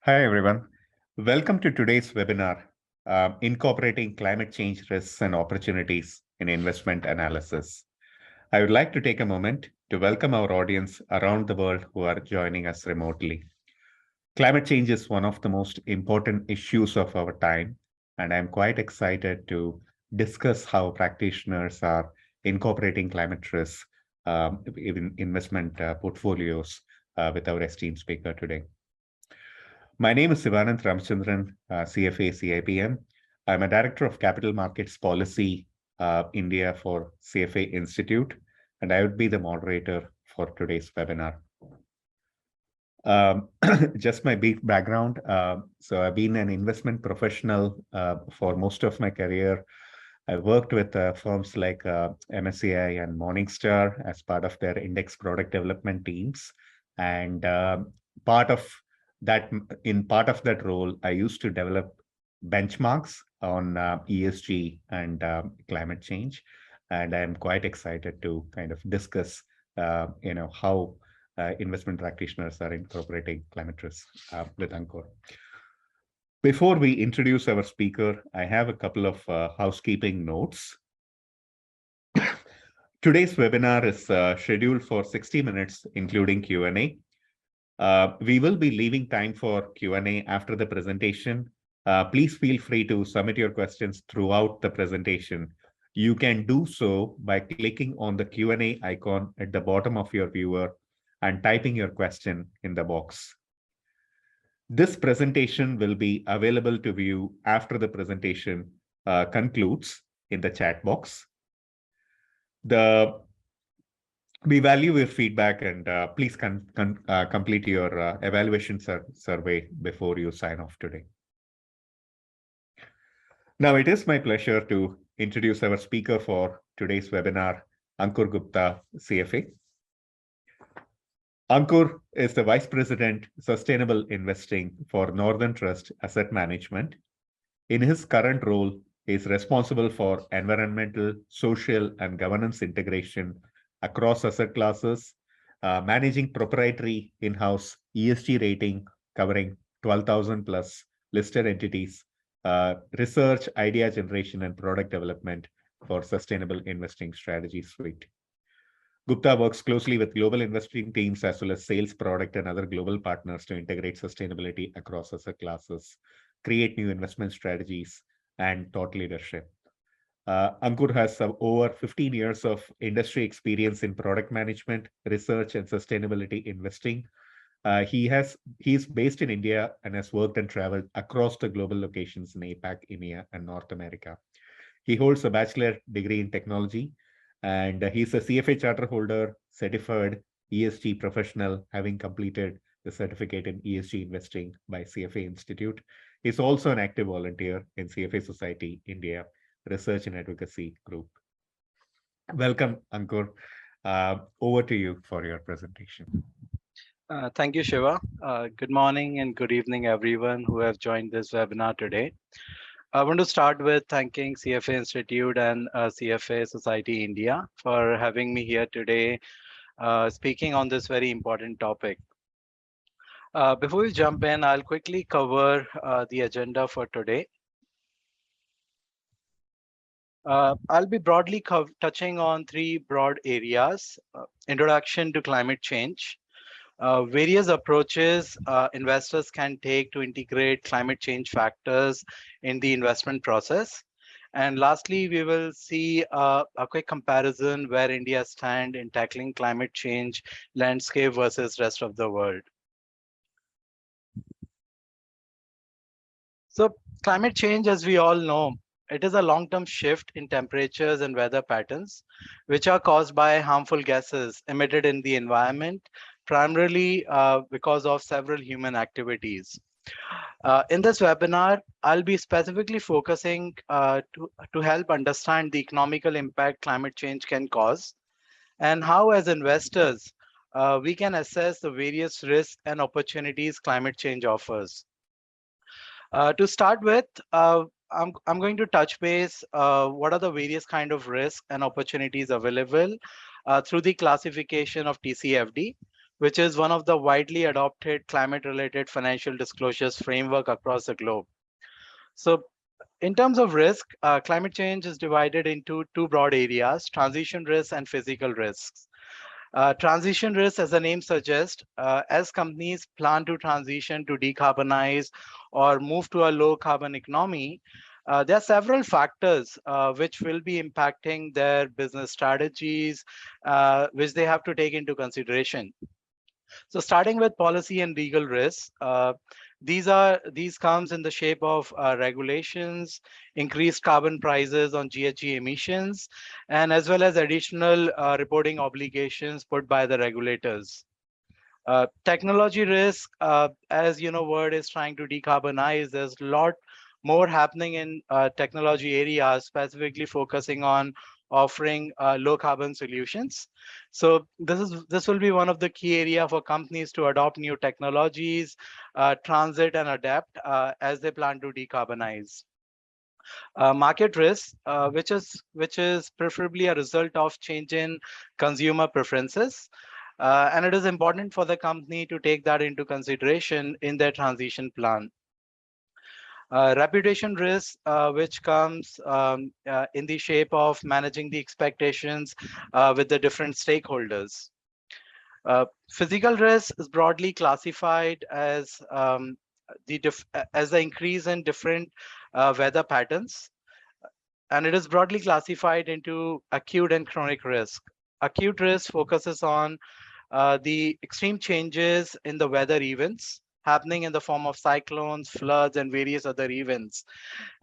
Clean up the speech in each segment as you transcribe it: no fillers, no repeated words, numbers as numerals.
Hi, everyone. Welcome to today's webinar, Incorporating Climate Change Risks and Opportunities in Investment Analysis. I would like to take a moment to welcome our audience around the world who are joining us remotely. Climate change is one of the most important issues of our time, and I'm quite excited to discuss how practitioners are incorporating climate risks in investment portfolios with our esteemed speaker today. My name is Sivanand Ramachandran, CFA CIPM. I'm a Director of Capital Markets Policy India for CFA Institute, and I would be the moderator for today's webinar. Just my brief background. So I've been an investment professional for most of my career. I worked with firms like MSCI and Morningstar as part of their index product development teams. And part of that role, I used to develop benchmarks on ESG and climate change. And I'm quite excited to kind of discuss, how investment practitioners are incorporating climate risks with Ankur. Before we introduce our speaker, I have a couple of housekeeping notes. Today's webinar is scheduled for 60 minutes, including Q&A. We will be leaving time for Q&A after the presentation. Please feel free to submit your questions throughout the presentation. You can do so by clicking on the Q&A icon at the bottom of your viewer and typing your question in the box. This presentation will be available to view after the presentation concludes in the chat box. We value your feedback, and please complete your evaluation survey before you sign off today. Now, it is my pleasure to introduce our speaker for today's webinar, Ankur Gupta, CFA. Ankur is the Vice President, Sustainable Investing for Northern Trust Asset Management. In his current role, he is responsible for environmental, social, and governance integration across asset classes, managing proprietary in-house ESG rating covering 12,000 plus listed entities, research, idea generation, and product development for sustainable investing strategy suite. Gupta works closely with global investing teams as well as sales, product, and other global partners to integrate sustainability across asset classes, create new investment strategies, and thought leadership. Ankur has over 15 years of industry experience in product management, research, and sustainability investing. He is based in India and has worked and traveled across the global locations in APAC, EMEA, and North America. He holds a bachelor degree in technology, and he's a CFA charter holder, certified ESG professional, having completed the certificate in ESG investing by CFA Institute. He's also an active volunteer in CFA Society India Research and Advocacy Group. Welcome, Ankur. Over to you for your presentation. Thank you, Shiva. Good morning and good evening, everyone who have joined this webinar today. I want to start with thanking CFA Institute and CFA Society India for having me here today, speaking on this very important topic. Before we jump in, I'll quickly cover the agenda for today. I'll be broadly touching on three broad areas: introduction to climate change, various approaches investors can take to integrate climate change factors in the investment process. And lastly, we will see a quick comparison where India stands in tackling climate change landscape versus rest of the world. So climate change, as we all know, it is a long-term shift in temperatures and weather patterns, which are caused by harmful gases emitted in the environment, primarily because of several human activities. In this webinar, I'll be specifically focusing to help understand the economical impact climate change can cause and how, as investors, we can assess the various risks and opportunities climate change offers. To start with, I'm going to touch base what are the various kind of risks and opportunities available through the classification of TCFD, which is one of the widely adopted climate-related financial disclosures framework across the globe. So in terms of risk, climate change is divided into two broad areas: transition risks and physical risks. Transition risk, as the name suggests, as companies plan to transition to decarbonize or move to a low carbon economy, there are several factors which will be impacting their business strategies, which they have to take into consideration. So starting with policy and legal risks, these comes in the shape of regulations, increased carbon prices on GHG emissions, and as well as additional reporting obligations put by the regulators. Technology risk, as you know, world is trying to decarbonize. There's a lot more happening in technology areas, specifically focusing on offering low carbon solutions. So this will be one of the key area for companies to adopt new technologies, transit and adapt as they plan to decarbonize. Market risk, which is preferably a result of change in consumer preferences. And it is important for the company to take that into consideration in their transition plan. Reputation risk, which comes in the shape of managing the expectations with the different stakeholders. Physical risk is broadly classified as as the increase in different weather patterns, and it is broadly classified into acute and chronic risk. Acute risk focuses on the extreme changes in the weather events happening in the form of cyclones, floods, and various other events.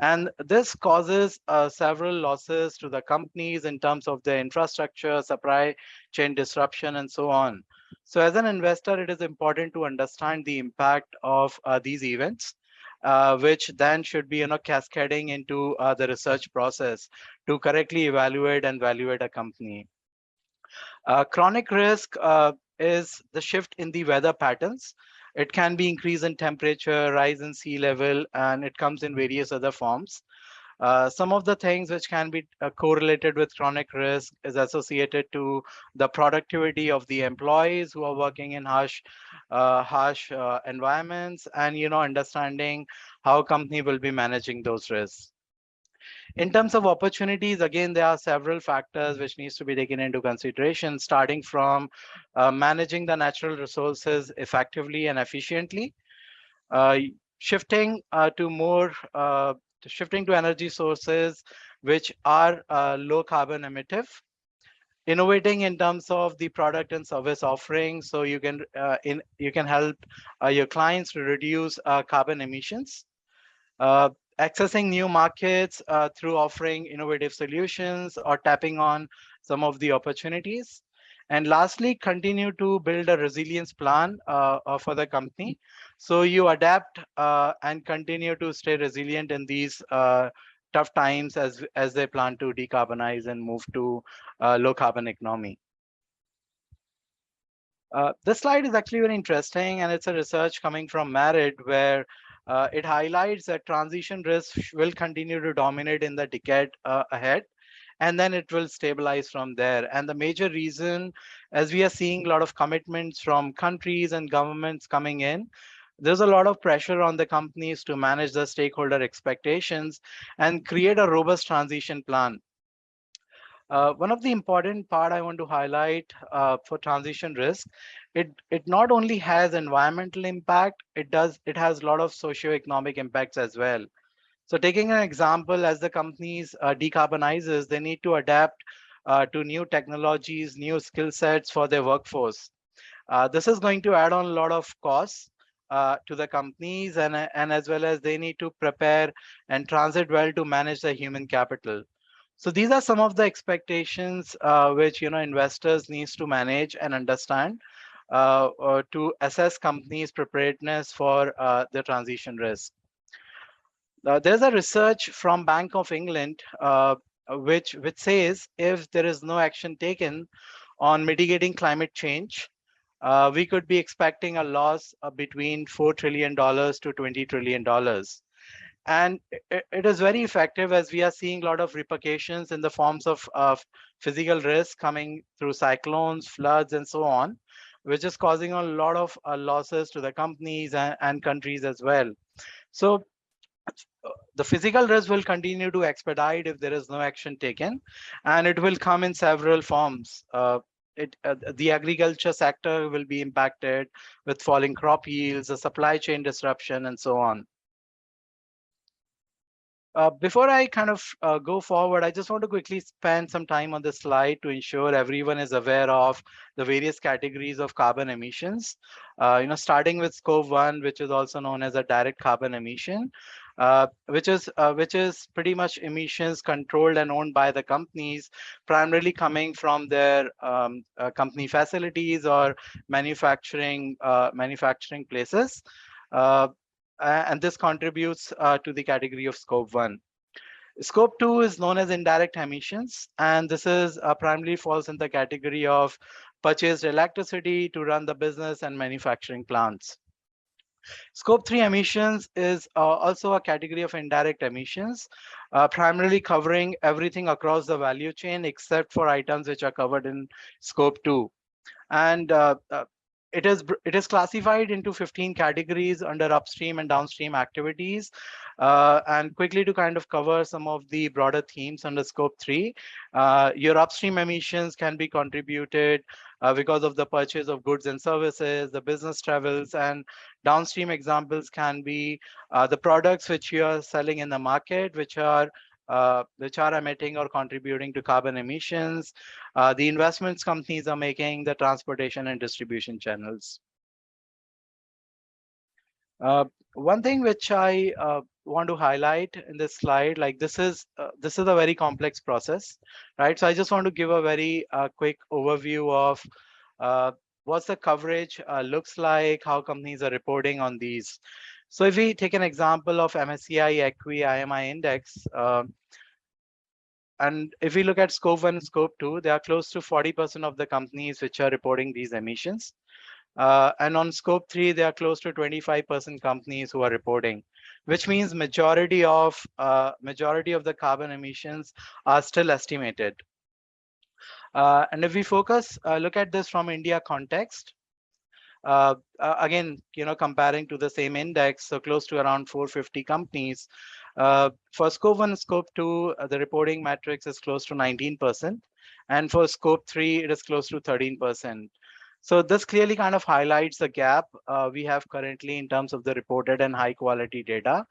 And this causes several losses to the companies in terms of their infrastructure, supply chain disruption, and so on. So as an investor, it is important to understand the impact of these events, which then should be cascading into the research process to correctly evaluate and evaluate a company. Chronic risk is the shift in the weather patterns. It can be increase in temperature, rise in sea level, and it comes in various other forms. Some of the things which can be correlated with chronic risk is associated to the productivity of the employees who are working in harsh environments, and understanding how company will be managing those risks. In terms of opportunities, again, there are several factors which needs to be taken into consideration, starting from managing the natural resources effectively and efficiently, uh, shifting to energy sources which are low carbon emissive, innovating in terms of the product and service offering, so you can help your clients to reduce carbon emissions. Uh, Accessing new markets through offering innovative solutions or tapping on some of the opportunities. And lastly, continue to build a resilience plan for the company. So you adapt and continue to stay resilient in these tough times as they plan to decarbonize and move to low carbon economy. This slide is actually very interesting, and it's a research coming from Merit, where it highlights that transition risk will continue to dominate in the decade ahead, and then it will stabilize from there. And the major reason, as we are seeing a lot of commitments from countries and governments coming in, there's a lot of pressure on the companies to manage the stakeholder expectations and create a robust transition plan. One of the important part I want to highlight for transition risk, it not only has environmental impact, it has a lot of socioeconomic impacts as well. So taking an example, as the companies decarbonizes, they need to adapt to new technologies, new skill sets for their workforce. This is going to add on a lot of costs to the companies, and as well as they need to prepare and transit well to manage the human capital. So these are some of the expectations which investors needs to manage and understand to assess companies' preparedness for the transition risk. There's a research from Bank of England which says if there is no action taken on mitigating climate change, we could be expecting a loss between $4 trillion to $20 trillion. And it is very effective, as we are seeing a lot of repercussions in the forms of physical risk coming through cyclones, floods, and so on. which is causing a lot of losses to the companies and countries as well. So the physical risk will continue to expedite if there is no action taken, and it will come in several forms. The agriculture sector will be impacted with falling crop yields, a supply chain disruption, and so on. Before I kind of go forward, I just want to quickly spend some time on this slide to ensure everyone is aware of the various categories of carbon emissions. Starting with scope 1, which is also known as a direct carbon emission, which is pretty much emissions controlled and owned by the companies, primarily coming from their company facilities or manufacturing places. And this contributes to the category of scope 1. Scope 2 is known as indirect emissions, and this is primarily falls in the category of purchased electricity to run the business and manufacturing plants. Scope 3 emissions is also a category of indirect emissions, primarily covering everything across the value chain except for items which are covered in scope 2. And it is classified into 15 categories under upstream and downstream activities. And quickly to kind of cover some of the broader themes under scope 3, your upstream emissions can be contributed because of the purchase of goods and services, the business travels, and downstream examples can be the products which you are selling in the market, which are emitting or contributing to carbon emissions, the investments companies are making, the transportation and distribution channels. One thing which I want to highlight in this slide, like this is a very complex process, right? So I just want to give a very quick overview of what's the coverage looks like, how companies are reporting on these. So if we take an example of MSCI Equi IMI index, and if we look at scope 1 and scope 2, they are close to 40% of the companies which are reporting these emissions. And on scope 3, they are close to 25% companies who are reporting, which means majority of the carbon emissions are still estimated. And if we look at this from India context, again, comparing to the same index, so close to around 450 companies. For scope 1 and scope 2, the reporting matrix is close to 19%. And for scope 3, it is close to 13%. So this clearly kind of highlights the gap we have currently in terms of the reported and high quality data,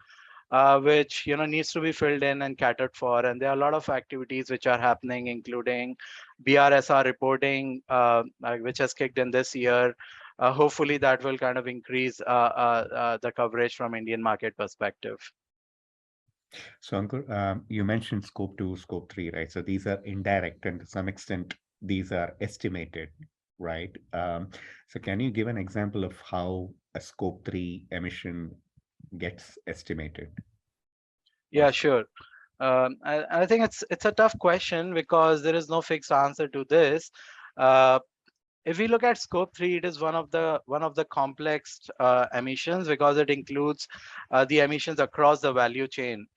which needs to be filled in and catered for. And there are a lot of activities which are happening, including BRSR reporting, which has kicked in this year. Hopefully that will kind of increase the coverage from Indian market perspective. So Ankur, you mentioned scope 2, scope 3, right? So these are indirect, and to some extent, these are estimated, right? So can you give an example of how a scope 3 emission gets estimated? Yeah, sure. I think it's a tough question because there is no fixed answer to this. If we look at scope 3, it is one of the complex emissions because it includes the emissions across the value chain.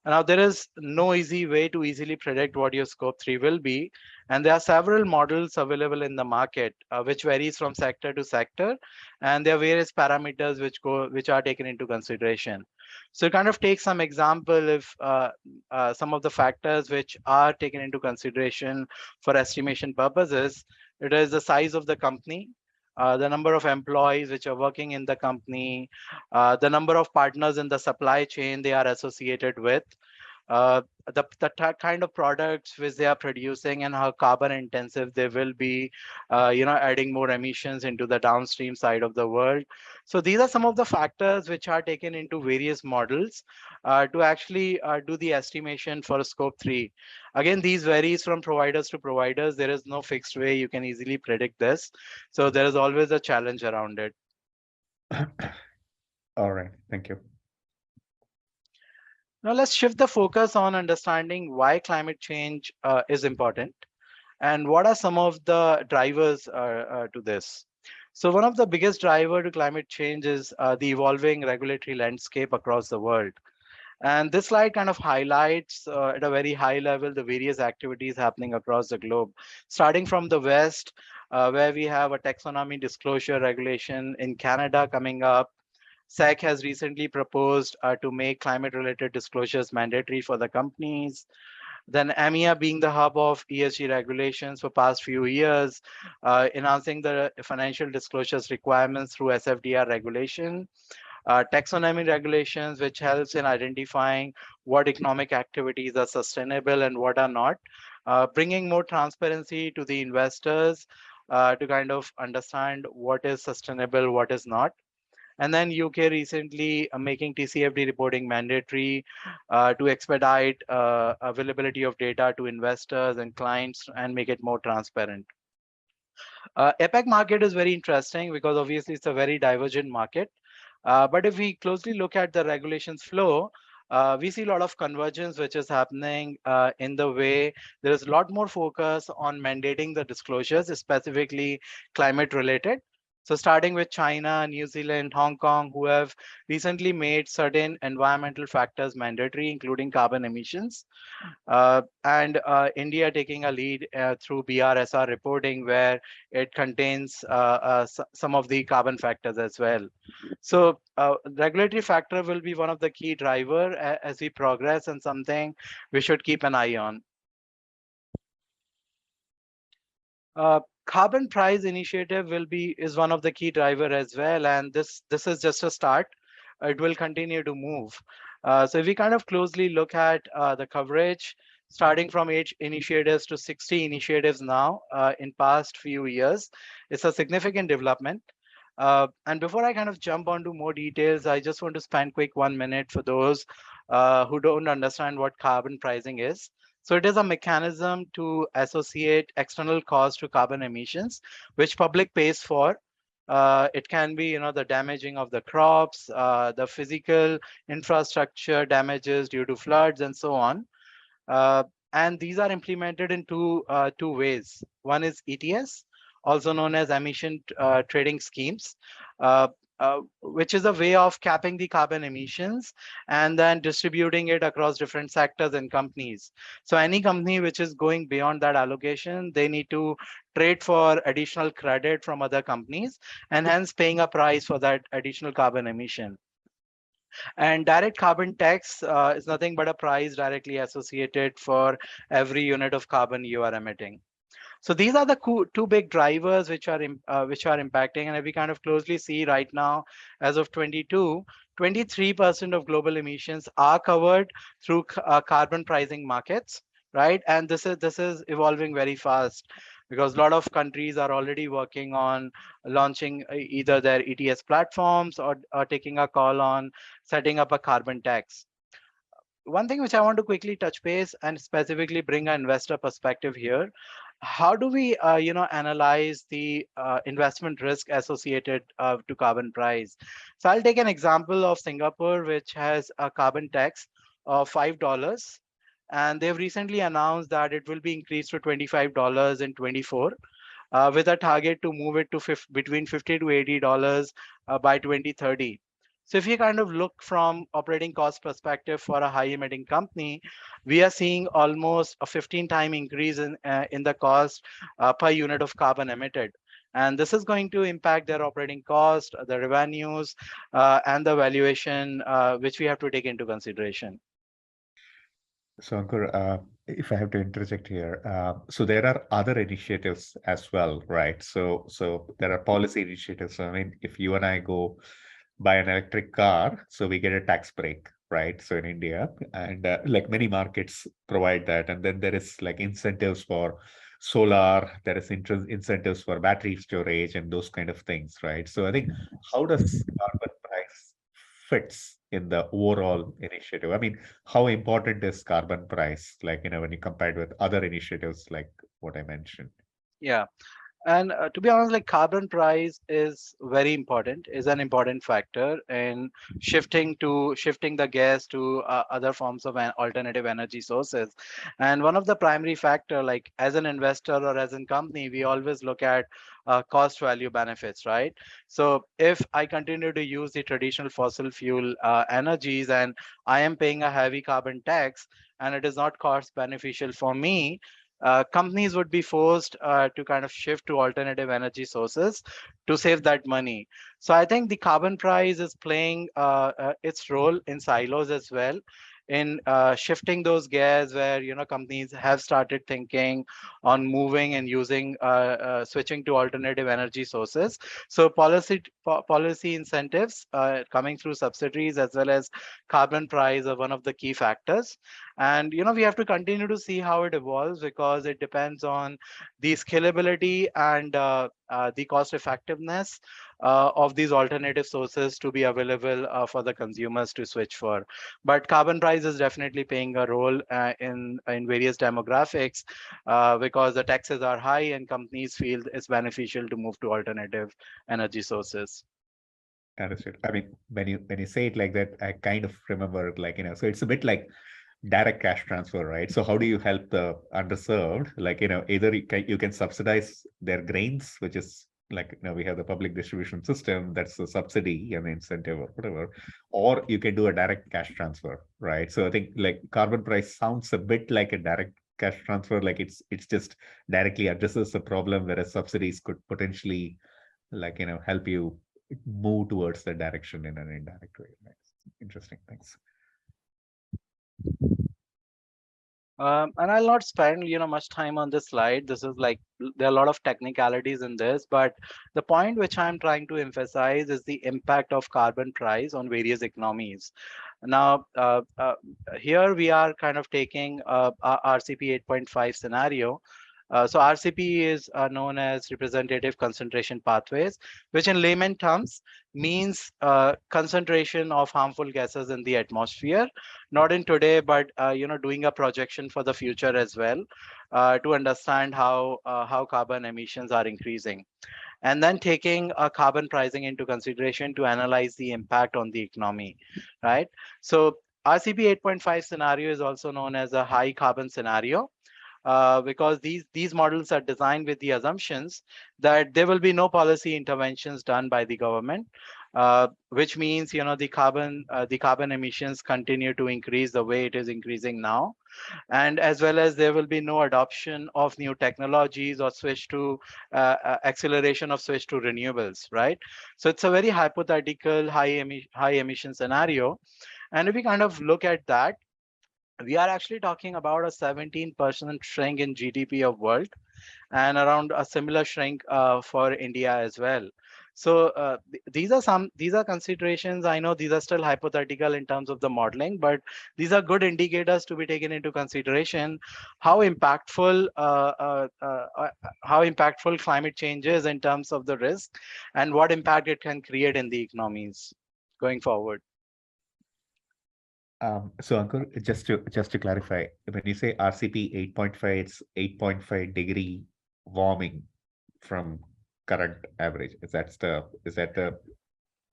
Now, there is no easy way to easily predict what your scope 3 will be. And there are several models available in the market, which varies from sector to sector. And there are various parameters which are taken into consideration. So kind of take some example if some of the factors which are taken into consideration for estimation purposes, it is the size of the company, the number of employees which are working in the company, the number of partners in the supply chain they are associated with, the kind of products which they are producing and how carbon intensive they will be, adding more emissions into the downstream side of the world. So these are some of the factors which are taken into various models to actually do the estimation for scope 3. Again, these varies from providers to providers. There is no fixed way you can easily predict this. So there is always a challenge around it. All right, thank you. Now let's shift the focus on understanding why climate change is important and what are some of the drivers to this. So one of the biggest driver to climate change is the evolving regulatory landscape across the world. And this slide kind of highlights at a very high level the various activities happening across the globe, starting from the West, where we have a taxonomy disclosure regulation in Canada coming up. SEC has recently proposed to make climate-related disclosures mandatory for the companies. Then EMEA being the hub of ESG regulations for past few years, enhancing the financial disclosures requirements through SFDR regulation. Taxonomy regulations, which helps in identifying what economic activities are sustainable and what are not, bringing more transparency to the investors to kind of understand what is sustainable, what is not. And then UK recently making TCFD reporting mandatory to expedite availability of data to investors and clients and make it more transparent. APAC market is very interesting because obviously it's a very divergent market. But if we closely look at the regulations flow, we see a lot of convergence which is happening in the way there is a lot more focus on mandating the disclosures, specifically climate related. So starting with China, New Zealand, Hong Kong, who have recently made certain environmental factors mandatory, including carbon emissions. And India taking a lead through BRSR reporting, where it contains some of the carbon factors as well. So regulatory factor will be one of the key driver as we progress, and something we should keep an eye on. Carbon price initiative is one of the key driver as well, and this is just a start. It will continue to move. So if we kind of closely look at the coverage, starting from 8 initiatives to 60 initiatives now in past few years, it's a significant development. And before I kind of jump onto more details, I just want to spend quick 1 minute for those who don't understand what carbon pricing is. So it is a mechanism to associate external costs to carbon emissions, which public pays for. It can be, the damaging of the crops, the physical infrastructure damages due to floods, and so on. And these are implemented in two ways. One is ETS, also known as emission trading schemes, which is a way of capping the carbon emissions and then distributing it across different sectors and companies. So any company which is going beyond that allocation, they need to trade for additional credit from other companies and hence paying a price for that additional carbon emission. And direct carbon tax is nothing but a price directly associated for every unit of carbon you are emitting. So these are the two big drivers which are impacting. And if we kind of closely see right now, as of 22, 23% of global emissions are covered through carbon pricing markets, right? And this is evolving very fast, because a lot of countries are already working on launching either their ETS platforms or taking a call on setting up a carbon tax. One thing which I want to quickly touch base and specifically bring an investor perspective here: how do we, analyze the investment risk associated to carbon price? So I'll take an example of Singapore, which has a carbon tax of $5, and they've recently announced that it will be increased to $25 in 24, with a target to move it to between $50 to $80 by 2030. So if you kind of look from operating cost perspective for a high emitting company, we are seeing almost a 15-time increase in the cost per unit of carbon emitted. And this is going to impact their operating cost, the revenues, and the valuation, which we have to take into consideration. So, Ankur, if I have to interject here, so there are other initiatives as well, right? So there are policy initiatives. So, I mean, if you and I go buy an electric car, so we get a tax break, right? So in India, and like many markets provide that, and then there is like incentives for solar, there is incentives for battery storage and those kind of things, right? So I think, how does carbon price fits in the overall initiative? I mean, how important is carbon price, like, when you compare it with other initiatives like what I mentioned? Yeah. And to be honest, like carbon price is very important, is an important factor in shifting the gas to other forms of alternative energy sources. And one of the primary factor, like as an investor or as a company, we always look at cost value benefits, right? So if I continue to use the traditional fossil fuel energies and I am paying a heavy carbon tax and it is not cost beneficial for me, companies would be forced to kind of shift to alternative energy sources to save that money. So I think the carbon price is playing its role in silos as well, in shifting those gears where companies have started thinking on moving and using switching to alternative energy sources. So policy incentives coming through subsidies as well as carbon price are one of the key factors. And we have to continue to see how it evolves, because it depends on the scalability and the cost effectiveness of these alternative sources to be available for the consumers to switch for. But carbon price is definitely playing a role in various demographics, because the taxes are high and companies feel it's beneficial to move to alternative energy sources. Understood. I mean, when you say it like that, I kind of remember, like, so it's a bit like direct cash transfer, right? So how do you help the underserved? Like, either you can subsidize their grains, which is like, we have the public distribution system, that's a subsidy and incentive or whatever, or you can do a direct cash transfer, right? So I think like carbon price sounds a bit like a direct cash transfer, like it's just directly addresses the problem, whereas subsidies could potentially, like, help you move towards the direction in an indirect way. Right? Interesting. Thanks. And I'll not spend, much time on this slide. This is like, there are a lot of technicalities in this, but the point which I'm trying to emphasize is the impact of carbon price on various economies. Now, here we are kind of taking our RCP 8.5 scenario. So RCP is known as representative concentration pathways, which in layman terms means concentration of harmful gases in the atmosphere, not in today, but doing a projection for the future as well, to understand how carbon emissions are increasing, and then taking carbon pricing into consideration to analyze the impact on the economy, right? So RCP 8.5 scenario is also known as a high carbon scenario, because these models are designed with the assumptions that there will be no policy interventions done by the government, which means the carbon emissions continue to increase the way it is increasing now, and as well as there will be no adoption of new technologies or switch to acceleration of switch to renewables, right? So it's a very hypothetical high emission scenario, and if we kind of look at that, we are actually talking about a 17% shrink in GDP of world, and around a similar shrink for India as well. So these are considerations. I know these are still hypothetical in terms of the modeling, but these are good indicators to be taken into consideration. How impactful how impactful climate change is in terms of the risk, and what impact it can create in the economies going forward. So Ankur, just to clarify, when you say RCP 8.5, it's 8.5 degree warming from current average. Is that the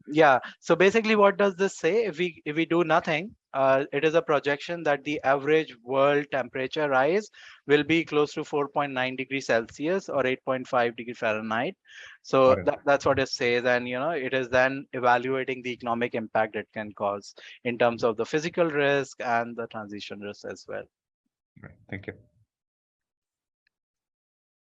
Yeah. So basically, what does this say? If we do nothing, it is a projection that the average world temperature rise will be close to 4.9 degrees Celsius or 8.5 degree Fahrenheit. So got it? that's what it says, and it is then evaluating the economic impact it can cause in terms of the physical risk and the transition risk as well. Right. Thank you.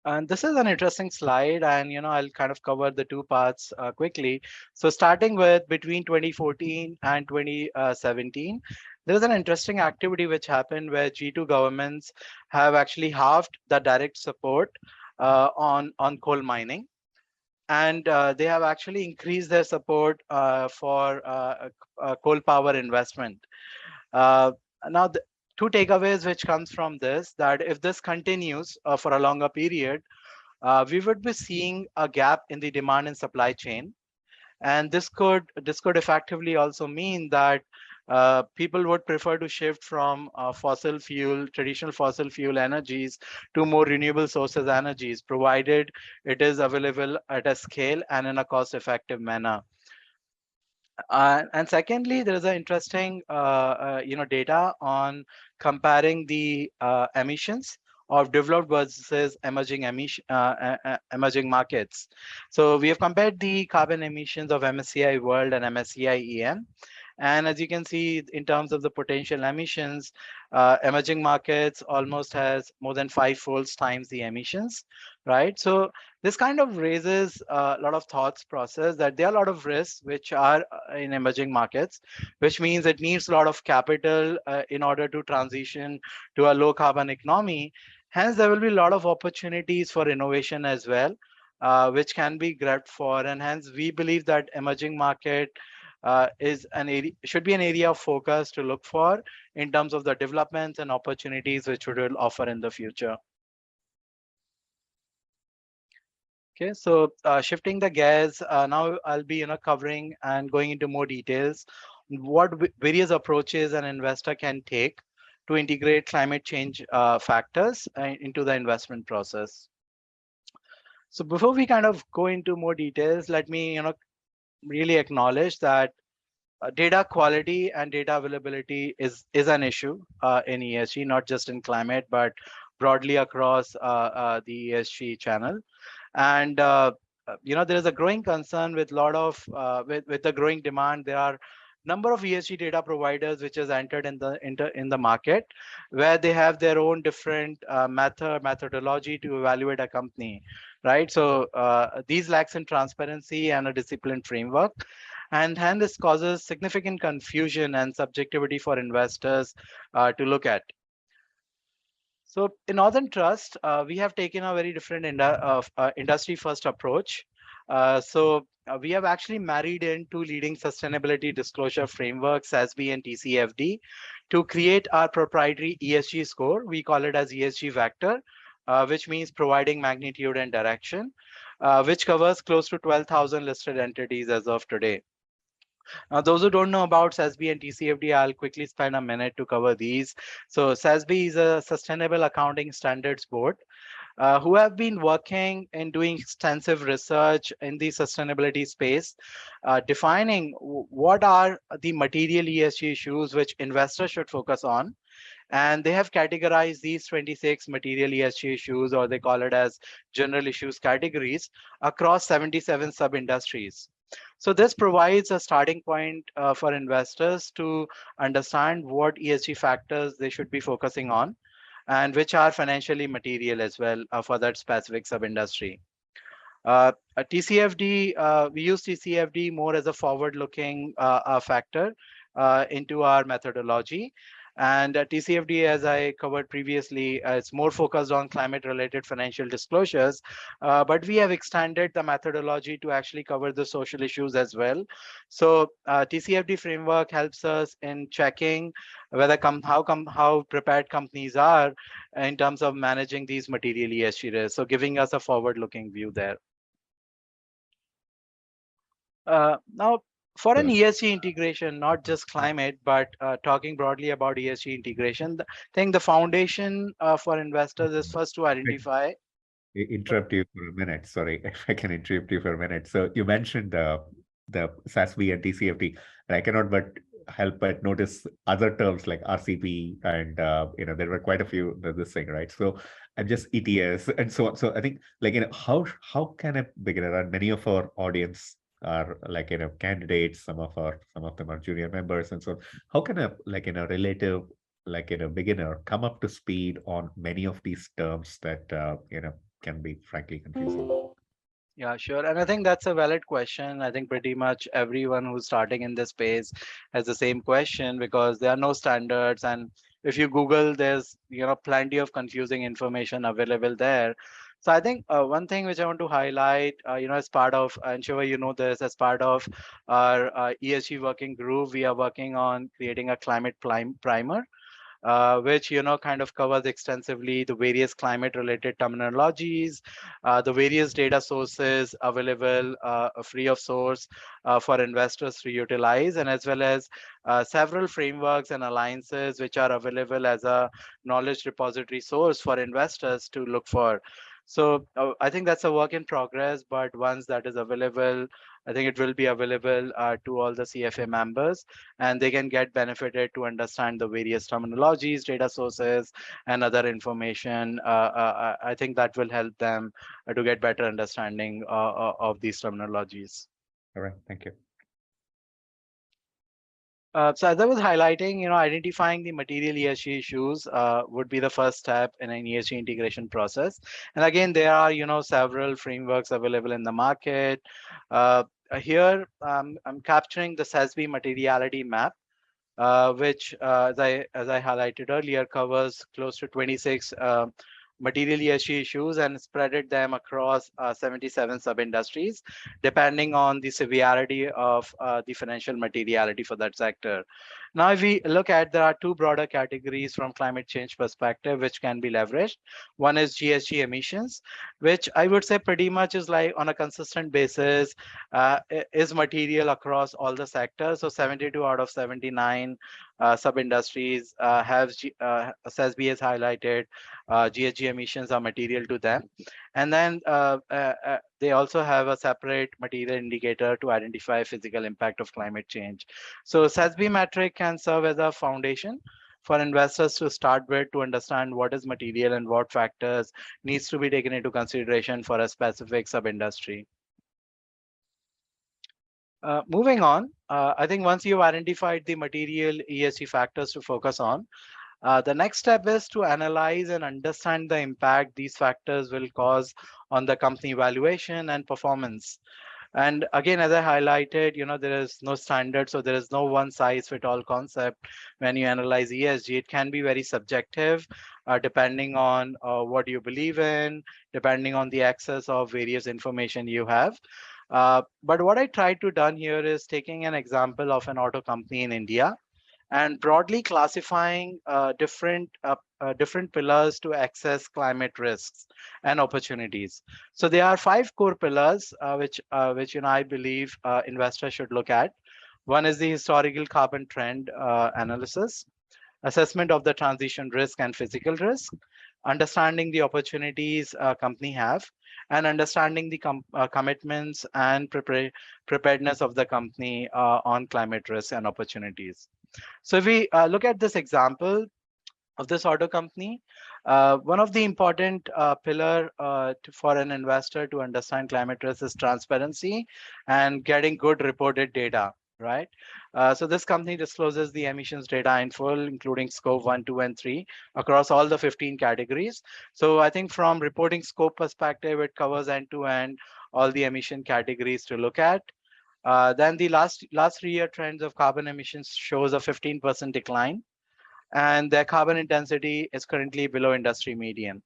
And this is an interesting slide, and I'll kind of cover the two parts quickly. So starting with between 2014 and 2017, there is an interesting activity which happened where G2 governments have actually halved the direct support on coal mining, and they have actually increased their support for coal power investment. Uh, Now, the two takeaways which comes from this, that if this continues for a longer period, we would be seeing a gap in the demand and supply chain, and this could effectively also mean that People would prefer to shift from traditional fossil fuel energies to more renewable sources energies, provided it is available at a scale and in a cost-effective manner. And secondly, there is an interesting, data on comparing the emissions of developed versus emerging markets. So we have compared the carbon emissions of MSCI World and MSCI EM. And as you can see, in terms of the potential emissions, emerging markets almost has more than 5-fold times the emissions, right? So this kind of raises a lot of thoughts process that there are a lot of risks which are in emerging markets, which means it needs a lot of capital in order to transition to a low carbon economy. Hence, there will be a lot of opportunities for innovation as well, which can be grabbed for. And hence, we believe that emerging market should be an area of focus to look for in terms of the developments and opportunities which we will offer in the future. Okay, so shifting the gears, now I'll be covering and going into more details what various approaches an investor can take to integrate climate change factors into the investment process. So before we kind of go into more details, let me really acknowledge that data quality and data availability is an issue in ESG, not just in climate, but broadly across the ESG channel. And there is a growing concern with with the growing demand. There are number of ESG data providers which has entered in the market, where they have their own different methodology to evaluate a company, right? So these lacks in transparency and a disciplined framework. And hence this causes significant confusion and subjectivity for investors to look at. So in Northern Trust, we have taken a very different industry-first approach. We have actually married in two leading sustainability disclosure frameworks, SASB and TCFD, to create our proprietary ESG score. We call it as ESG Vector, which means providing magnitude and direction, which covers close to 12,000 listed entities as of today. Now, those who don't know about SASB and TCFD, I'll quickly spend a minute to cover these. So SASB is a Sustainable Accounting Standards Board, who have been working and doing extensive research in the sustainability space, defining what are the material ESG issues which investors should focus on. And they have categorized these 26 material ESG issues, or they call it as general issues categories, across 77 sub-industries. So this provides a starting point for investors to understand what ESG factors they should be focusing on, and which are financially material as well for that specific sub-industry. TCFD, we use TCFD more as a forward-looking factor into our methodology. And TCFD, as I covered previously, it's more focused on climate-related financial disclosures, but we have extended the methodology to actually cover the social issues as well. So TCFD framework helps us in checking whether how prepared companies are in terms of managing these material ESG risks. So giving us a forward-looking view there. Now, for an ESG integration, not just climate, but talking broadly about ESG integration, I think the foundation for investors is first to identify. Interrupt you for a minute. Sorry, if I can interrupt you for a minute. So you mentioned the SASB and TCFD, and I cannot but help but notice other terms like RCP and there were quite a few this thing, right? So and just ETS and so on. So I think how can a beginner, and many of our audience are candidates, some of them are junior members, and so how can a relative beginner come up to speed on many of these terms that can be frankly confusing? Yeah, sure. And I think that's a valid question. I think pretty much everyone who's starting in this space has the same question, because there are no standards. And if you Google, there's plenty of confusing information available there. So I think one thing which I want to highlight, as part of, and Shiva, this, as part of our ESG working group, we are working on creating a climate primer. which kind of covers extensively the various climate-related terminologies, the various data sources available free of source for investors to utilize, and as well as several frameworks and alliances which are available as a knowledge repository source for investors to look for. So I think that's a work in progress, but once that is available, I think it will be available to all the CFA members, and they can get benefited to understand the various terminologies, data sources, and other information. I think that will help them to get better understanding of these terminologies. All right, thank you. So as I was highlighting, identifying the material ESG issues would be the first step in an ESG integration process. And again, there are, several frameworks available in the market. Here, I'm capturing the SASB materiality map, which, as I highlighted earlier, covers close to 26 material ESG issues and spreaded them across 77 sub-industries, depending on the severity of the financial materiality for that sector. Now, if we look at, there are two broader categories from climate change perspective, which can be leveraged. One is GHG emissions, which I would say pretty much is like on a consistent basis, is material across all the sectors. So 72 out of 79 sub-industries have SASB has highlighted GHG emissions are material to them. And then they also have a separate material indicator to identify physical impact of climate change. So SASB metric can serve as a foundation for investors to start with to understand what is material and what factors needs to be taken into consideration for a specific sub-industry. Moving on, I think once you've identified the material ESG factors to focus on, the next step is to analyze and understand the impact these factors will cause on the company valuation and performance. And again, as I highlighted, there is no standard, so there is no one size fit all concept when you analyze ESG. It can be very subjective, depending on what you believe in, depending on the access of various information you have. But what I tried to done here is taking an example of an auto company in India and broadly classifying different pillars to access climate risks and opportunities. So there are 5 core pillars which I believe investors should look at. One is the historical carbon trend analysis, assessment of the transition risk and physical risk, understanding the opportunities company have, and understanding the commitments and preparedness of the company on climate risk and opportunities. So if we look at this example of this auto company, one of the important pillar for an investor to understand climate risk is transparency and getting good reported data, right? So this company discloses the emissions data in full, including scope 1, 2, and 3 across all the 15 categories. So I think from reporting scope perspective, it covers end-to-end all the emission categories to look at. Then the last 3-year trends of carbon emissions shows a 15% decline, and their carbon intensity is currently below industry median.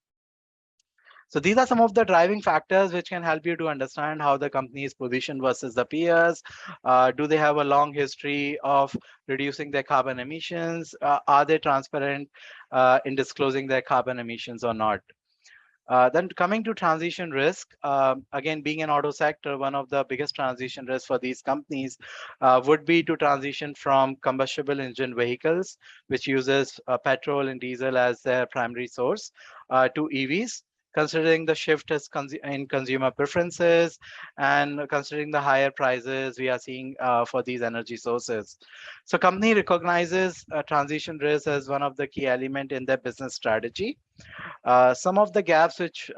So these are some of the driving factors which can help you to understand how the company is positioned versus the peers. Do they have a long history of reducing their carbon emissions? Are they transparent in disclosing their carbon emissions or not? Then coming to transition risk, again, being an auto sector, one of the biggest transition risks for these companies would be to transition from combustible engine vehicles, which uses petrol and diesel as their primary source, to EVs, considering the shift in consumer preferences and considering the higher prices we are seeing for these energy sources. So company recognizes transition risk as one of the key elements in their business strategy. Some of the gaps which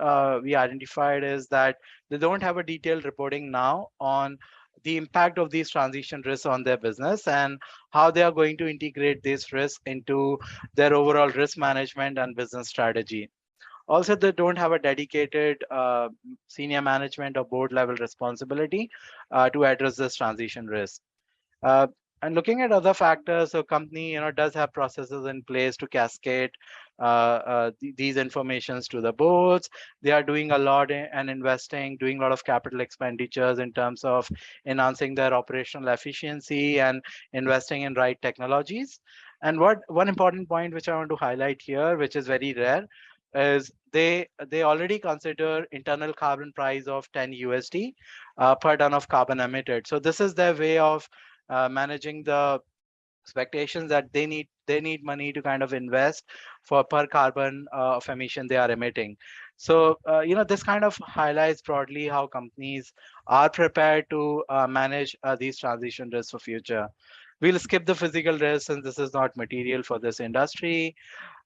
we identified is that they don't have a detailed reporting now on the impact of these transition risks on their business and how they are going to integrate this risk into their overall risk management and business strategy. Also, they don't have a dedicated senior management or board level responsibility to address this transition risk. And looking at other factors, so company does have processes in place to cascade these informations to the boards. They are doing a lot and investing, doing a lot of capital expenditures in terms of enhancing their operational efficiency and investing in right technologies. And one important point which I want to highlight here, which is very rare, is they already consider internal carbon price of 10 USD per ton of carbon emitted. So this is their way of managing the expectations that they need money to kind of invest for per carbon of emission they are emitting. So this kind of highlights broadly how companies are prepared to manage these transition risks for future. We'll skip the physical risk since this is not material for this industry.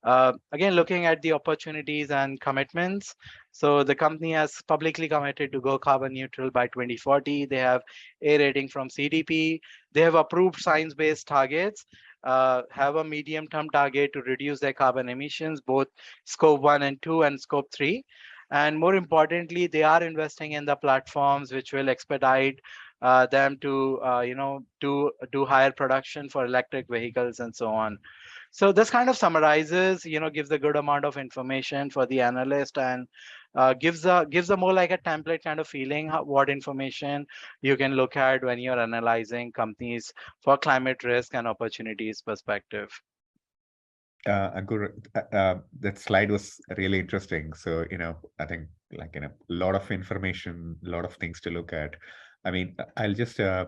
Again, looking at the opportunities and commitments. So the company has publicly committed to go carbon neutral by 2040. They have A rating from CDP. They have approved science-based targets, have a medium-term target to reduce their carbon emissions, both scope 1 and 2 and scope 3. And more importantly, they are investing in the platforms which will expedite them to, do higher production for electric vehicles and so on. So this kind of summarizes, gives a good amount of information for the analyst, and gives a more like a template kind of feeling what information you can look at when you're analyzing companies for climate risk and opportunities perspective. Ankur, that slide was really interesting. So, I think like, a lot of information, a lot of things to look at. I mean, I'll just tell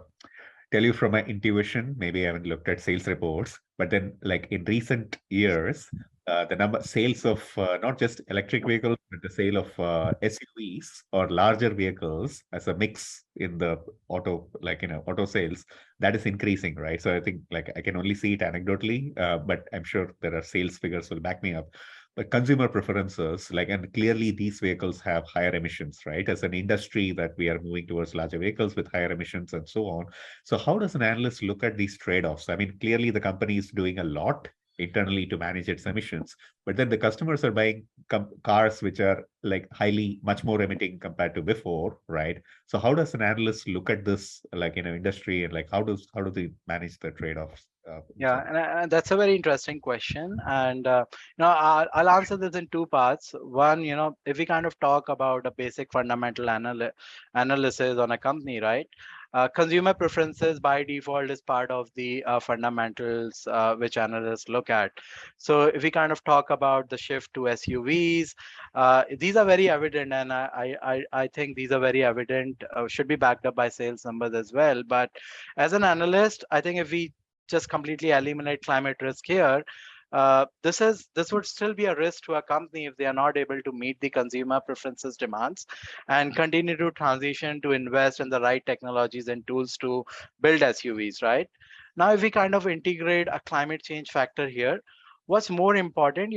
you from my intuition, maybe I haven't looked at sales reports, but then like in recent years, the sales of not just electric vehicles, but the sale of SUVs or larger vehicles as a mix in the auto sales, that is increasing, right? So I think like I can only see it anecdotally, but I'm sure there are sales figures will back me up. But consumer preferences, and clearly these vehicles have higher emissions, right? As an industry that we are moving towards larger vehicles with higher emissions and so on. So how does an analyst look at these trade-offs? I mean, clearly the company is doing a lot internally to manage its emissions, but then the customers are buying cars which are like much more emitting compared to before, right? So how does an analyst look at this, industry, and how do they manage the trade-offs? Yeah, and that's a very interesting question. And I'll answer this in two parts. One, if we kind of talk about a basic fundamental analysis on a company, right? Consumer preferences by default is part of the fundamentals which analysts look at. So if we kind of talk about the shift to SUVs, these are very evident, and I think these are very evident, should be backed up by sales numbers as well. But as an analyst, I think if we just completely eliminate climate risk here, this would still be a risk to a company if they are not able to meet the consumer preferences demands and continue to transition to invest in the right technologies and tools to build SUVs, right? Now, if we kind of integrate a climate change factor here, what's more important?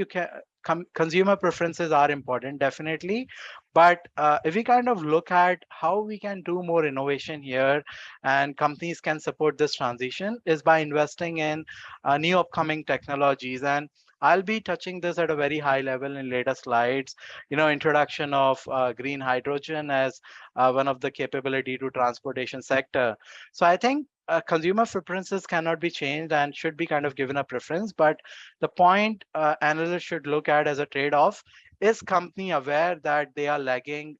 Consumer preferences are important, definitely, but if we kind of look at how we can do more innovation here and companies can support this transition is by investing in new upcoming technologies. And I'll be touching this at a very high level in later slides. Introduction of green hydrogen as one of the capability to transportation sector. So I think consumer preferences cannot be changed and should be kind of given a preference. But the point analysts should look at as a trade-off is company aware that they are lagging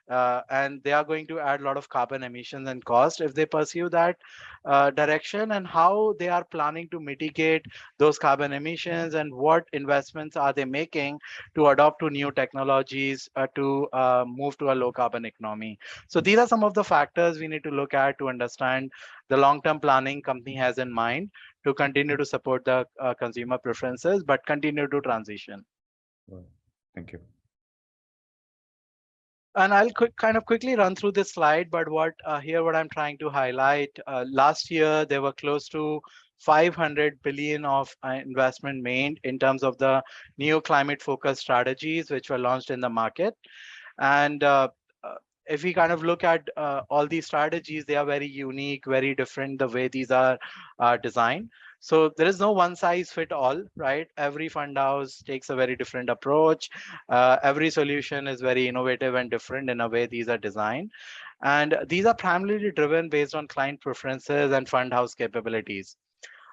and they are going to add a lot of carbon emissions and cost if they pursue that direction, and how they are planning to mitigate those carbon emissions and what investments are they making to adopt to new technologies to move to a low carbon economy. So these are some of the factors we need to look at to understand the long-term planning company has in mind to continue to support the consumer preferences, but continue to transition. Thank you. And I'll quickly run through this slide, but what I'm trying to highlight, last year there were close to 500 billion of investment made in terms of the new climate focused strategies which were launched in the market. And if we kind of look at all these strategies, they are very unique, very different the way these are designed. So there is no one size fit all, right? Every fund house takes a very different approach. Every solution is very innovative and different in a way these are designed. And these are primarily driven based on client preferences and fund house capabilities.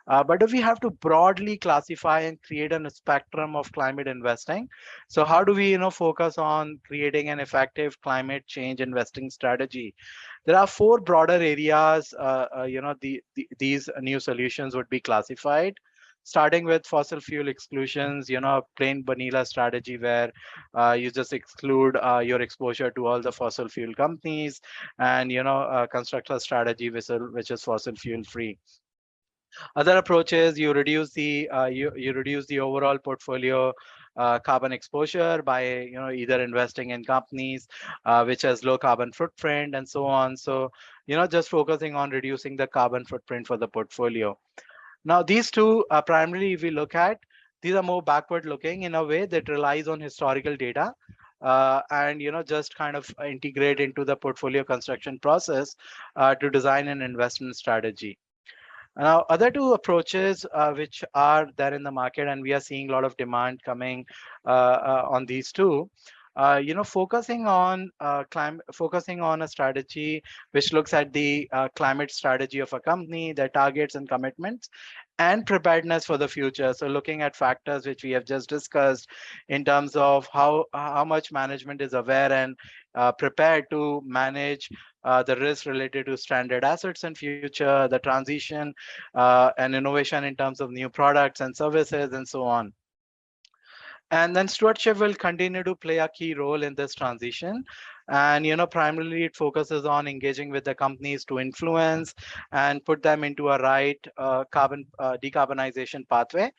But if we have to broadly classify and create a spectrum of climate investing, so how do we focus on creating an effective climate change investing strategy? There are four broader areas these new solutions would be classified. starting with fossil fuel exclusions, a plain vanilla strategy where you just exclude your exposure to all the fossil fuel companies, and construct a strategy which is fossil fuel free. Other approaches, you reduce the you reduce the overall portfolio carbon exposure by either investing in companies which has low carbon footprint and so on. So just focusing on reducing the carbon footprint for the portfolio. Now these two primarily, if we look at, these are more backward looking in a way that relies on historical data, and just kind of integrate into the portfolio construction process to design an investment strategy. Now, other two approaches which are there in the market, and we are seeing a lot of demand coming on these two, focusing on a strategy which looks at the climate strategy of a company, their targets and commitments, and preparedness for the future. So looking at factors which we have just discussed in terms of how much management is aware and prepared to manage the risk related to stranded assets in future, the transition and innovation in terms of new products and services, and so on. And then stewardship will continue to play a key role in this transition. And primarily it focuses on engaging with the companies to influence and put them into a right carbon decarbonization pathway,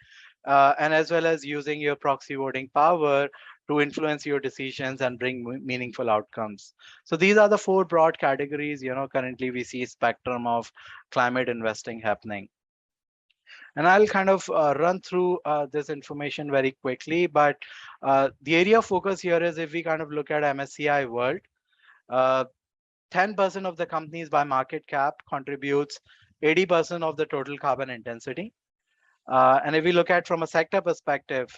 and as well as using your proxy voting power to influence your decisions and bring meaningful outcomes. So these are the four broad categories. Currently we see a spectrum of climate investing happening. And I'll kind of run through this information very quickly, but the area of focus here is, if we kind of look at MSCI World, 10% of the companies by market cap contributes 80% of the total carbon intensity. And if we look at from a sector perspective,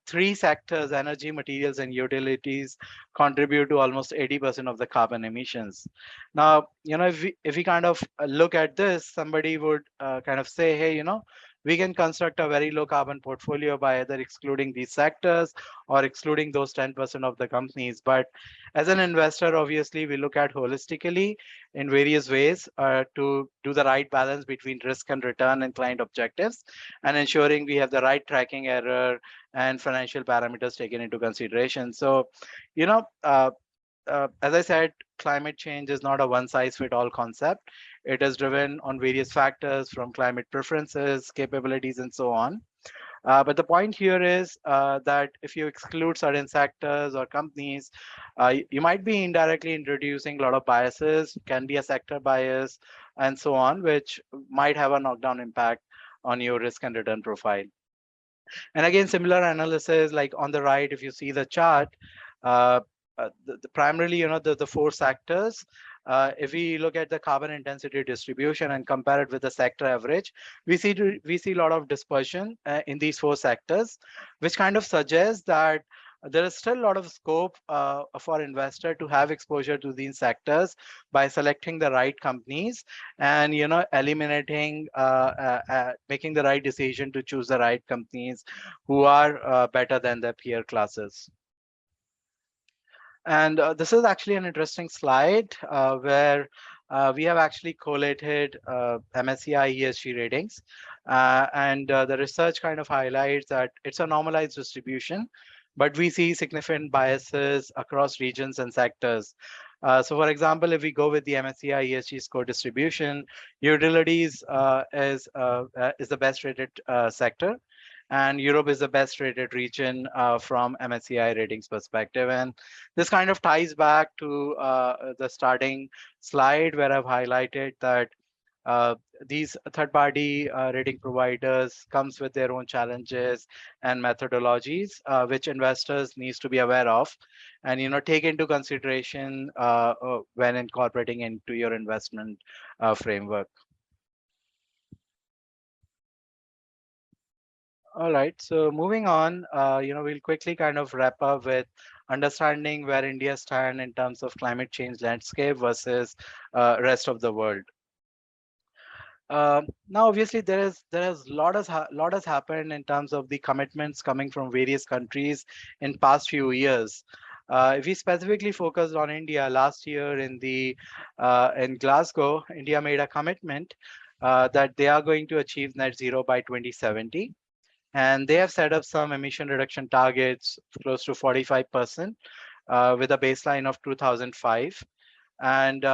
three sectors, energy, materials, and utilities, contribute to almost 80% of the carbon emissions. Now, if we kind of look at this, somebody would kind of say, hey, we can construct a very low carbon portfolio by either excluding these sectors or excluding those 10% of the companies. But as an investor, obviously, we look at holistically in various ways to do the right balance between risk and return and client objectives, and ensuring we have the right tracking error and financial parameters taken into consideration. So, as I said, climate change is not a one-size-fits-all concept. It is driven on various factors from climate preferences, capabilities, and so on. But the point here is that if you exclude certain sectors or companies, you might be indirectly introducing a lot of biases, can be a sector bias, and so on, which might have a knockdown impact on your risk and return profile. And again, similar analysis, like on the right, if you see the chart, primarily, the four sectors, if we look at the carbon intensity distribution and compare it with the sector average, we see a lot of dispersion in these four sectors, which kind of suggests that there is still a lot of scope for investor to have exposure to these sectors by selecting the right companies and eliminating making the right decision to choose the right companies who are better than their peer classes. And this is actually an interesting slide where we have actually collated MSCI ESG ratings. And the research kind of highlights that it's a normalized distribution, but we see significant biases across regions and sectors. So for example, if we go with the MSCI ESG score distribution, utilities is the best rated sector, and Europe is the best rated region from MSCI ratings perspective. And this kind of ties back to the starting slide where I've highlighted that these third-party rating providers comes with their own challenges and methodologies, which investors needs to be aware of and take into consideration when incorporating into your investment framework. All right, so moving on, we'll quickly kind of wrap up with understanding where India stands in terms of climate change landscape versus rest of the world. Now, obviously, there is lot has happened in terms of the commitments coming from various countries in past few years. If we specifically focused on India, last year in Glasgow, India made a commitment that they are going to achieve net zero by 2070. And they have set up some emission reduction targets close to 45% with a baseline of 2005. And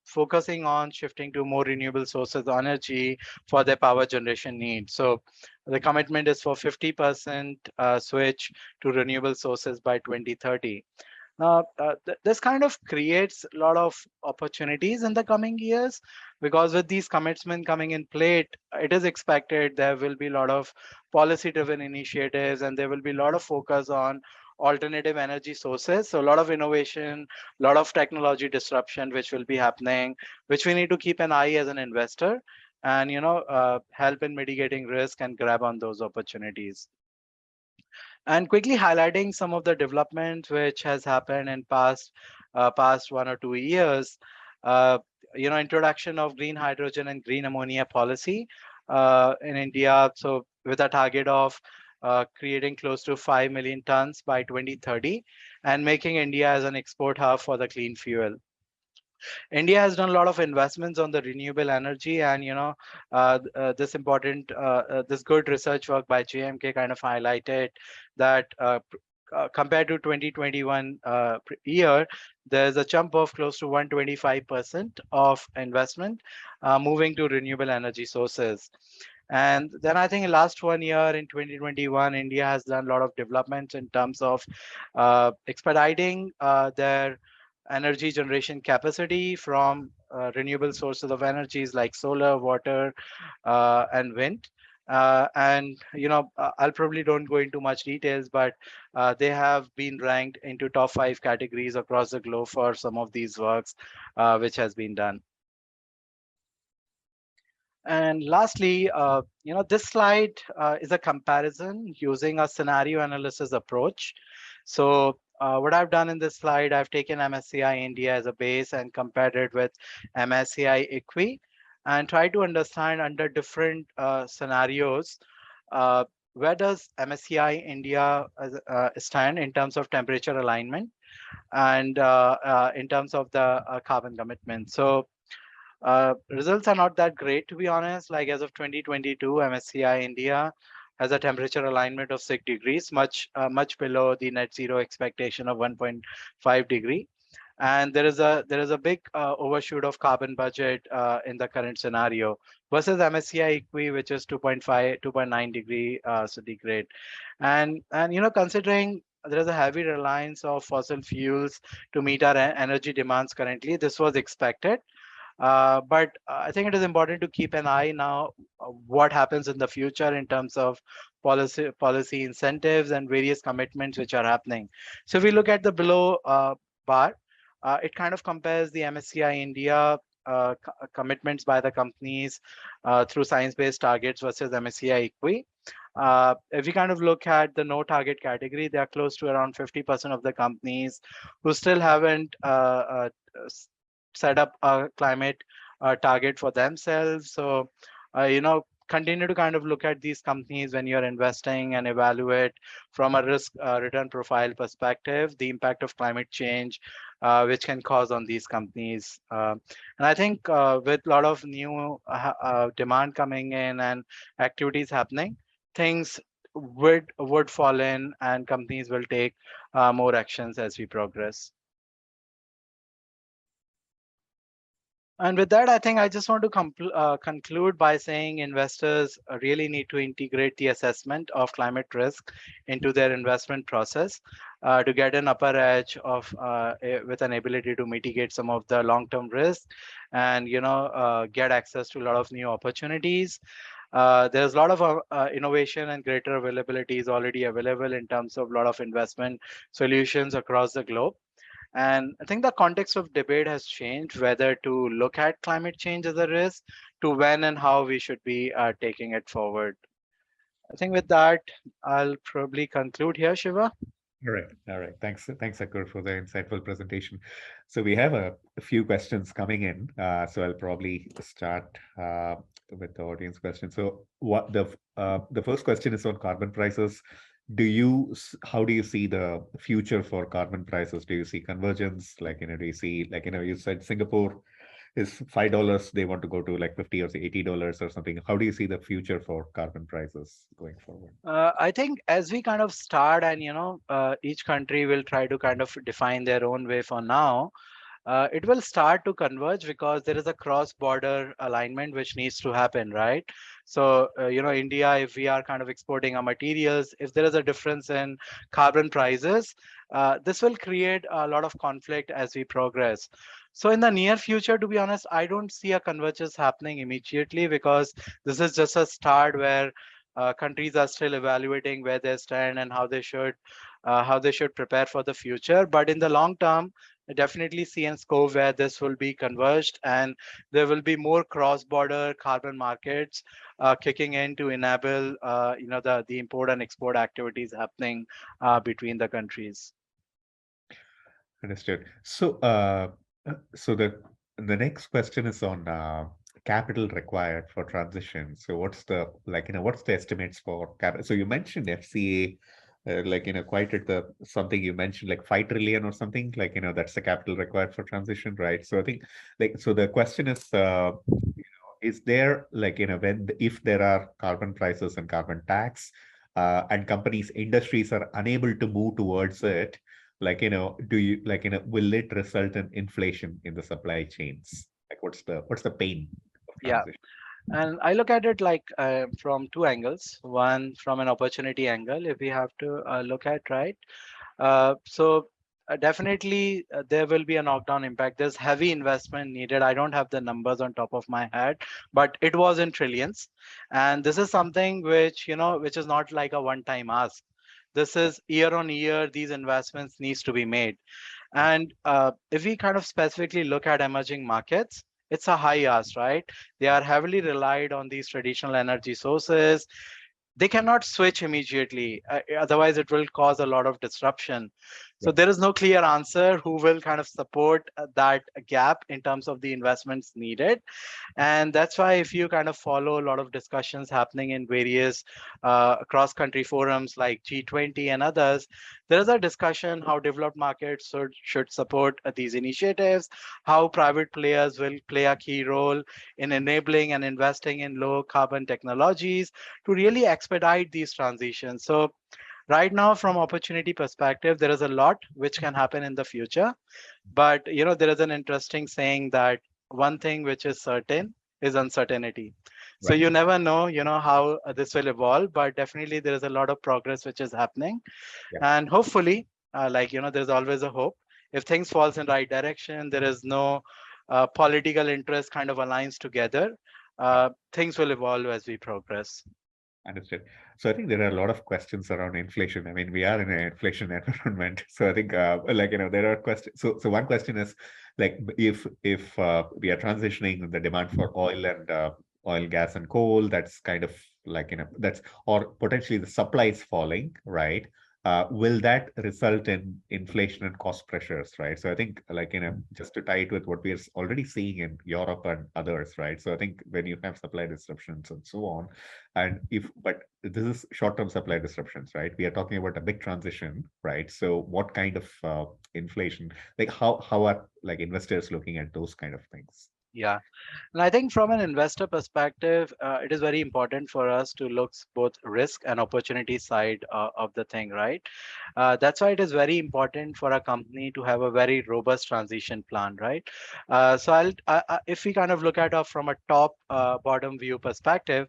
focusing on shifting to more renewable sources of energy for their power generation needs. So the commitment is for 50% switch to renewable sources by 2030. Now, this kind of creates a lot of opportunities in the coming years, because with these commitments coming in play, it is expected there will be a lot of policy-driven initiatives, and there will be a lot of focus on alternative energy sources. So a lot of innovation, a lot of technology disruption, which will be happening, which we need to keep an eye as an investor, and help in mitigating risk and grab on those opportunities. And quickly highlighting some of the development which has happened in past 1 or 2 years. uh, Introduction of green hydrogen and green ammonia policy in India, so with a target of creating close to 5 million tons by 2030, and making India as an export hub for the clean fuel. India has done a lot of investments on the renewable energy, and this important, this good research work by JMK kind of highlighted that compared to 2021 year, there's a jump of close to 125% of investment moving to renewable energy sources. And then I think in last 1 year in 2021, India has done a lot of developments in terms of expediting their energy generation capacity from renewable sources of energies like solar, water, and wind. And I'll probably don't go into much details, but they have been ranked into top 5 categories across the globe for some of these works which has been done. And lastly, this slide is a comparison using a scenario analysis approach. So what I've done in this slide, I've taken MSCI India as a base and compared it with MSCI ICWI, and try to understand under different scenarios, where does MSCI India stand in terms of temperature alignment and in terms of the carbon commitment. So results are not that great, to be honest. Like as of 2022, MSCI India has a temperature alignment of 6 degrees, much below the net zero expectation of 1.5 degree. And there is a big overshoot of carbon budget in the current scenario versus MSCI ICWI, which is 2.5, 2.9 degree centigrade. And considering there is a heavy reliance of fossil fuels to meet our energy demands currently, this was expected. But I think it is important to keep an eye now what happens in the future in terms of policy incentives and various commitments which are happening. So if we look at the below bar, it kind of compares the MSCI India commitments by the companies through science-based targets versus MSCI ICWI. If we kind of look at the no target category, they are close to around 50% of the companies who still haven't set up a climate target for themselves. So, continue to kind of look at these companies when you're investing and evaluate from a risk return profile perspective, the impact of climate change, which can cause on these companies. And I think with a lot of new demand coming in and activities happening, things would fall in, and companies will take more actions as we progress. And with that, I think I just want to conclude by saying investors really need to integrate the assessment of climate risk into their investment process to get an upper edge of with an ability to mitigate some of the long-term risk, and get access to a lot of new opportunities. There's a lot of innovation and greater availability is already available in terms of a lot of investment solutions across the globe. And I think the context of debate has changed, whether to look at climate change as a risk, to when and how we should be taking it forward. I think with that, I'll probably conclude here, Shiva. All right. Thanks, Ankur, for the insightful presentation. So we have a few questions coming in. So I'll probably start with the audience question. So what the first question is on carbon prices. How do you see the future for carbon prices? Do you see convergence? Do you see, you said Singapore is $5, they want to go to like 50 or $80 or something. How do you see the future for carbon prices going forward? I think as we kind of start and each country will try to kind of define their own way for now. It will start to converge because there is a cross-border alignment which needs to happen, right? So, India, if we are kind of exporting our materials, if there is a difference in carbon prices, this will create a lot of conflict as we progress. So in the near future, to be honest, I don't see a convergence happening immediately because this is just a start where countries are still evaluating where they stand and how they should prepare for the future. But in the long term, I definitely see a scope where this will be converged and there will be more cross-border carbon markets kicking in to enable the import and export activities happening between the countries. Understood. So the next question is on capital required for transition. So what's the what's the estimates for capital? So you mentioned FCA, quite at the something you mentioned like 5 trillion or something, that's the capital required for transition, right? So I think so the question is there if there are carbon prices and carbon tax, and companies, industries are unable to move towards it, do you will it result in inflation in the supply chains? Like what's the pain of Yeah. transition? And I look at it like from two angles. One, from an opportunity angle, if we have to look at, right? Definitely there will be a knockdown impact. There's heavy investment needed. I don't have the numbers on top of my head, but it was in trillions. And this is something which is not like a one-time ask. This is year on year, these investments needs to be made. And if we kind of specifically look at emerging markets, it's a high ask, right? They are heavily relied on these traditional energy sources. They cannot switch immediately, otherwise it will cause a lot of disruption. So Yeah. there is no clear answer who will kind of support that gap in terms of the investments needed. And that's why if you kind of follow a lot of discussions happening in various cross-country forums like G20 and others, there is a discussion how developed markets should support these initiatives, how private players will play a key role in enabling and investing in low carbon technologies to really expedite these transitions. So right now, from opportunity perspective, there is a lot which can happen in the future. But there is an interesting saying that one thing which is certain is uncertainty. So Right. you never know, how this will evolve, but definitely there is a lot of progress which is happening. Yeah. And hopefully, there's always a hope. If things falls in right direction, there is no political interest kind of aligns together. Things will evolve as we progress. Understood. So I think there are a lot of questions around inflation. I mean, we are in an inflation environment. So I think, there are questions. So one question is, like, if we are transitioning the demand for oil and oil, gas, and coal, that's kind of that's, or potentially the supply is falling, right? Will that result in inflation and cost pressures, right? So I think, just to tie it with what we are already seeing in Europe and others, right? So I think when you have supply disruptions and so on, but this is short-term supply disruptions, right? We are talking about a big transition, right? So what kind of inflation, how are investors looking at those kind of things? Yeah. And I think from an investor perspective, it is very important for us to look both risk and opportunity side of the thing, right? That's why it is very important for a company to have a very robust transition plan, right? If we kind of look at it from a top bottom view perspective,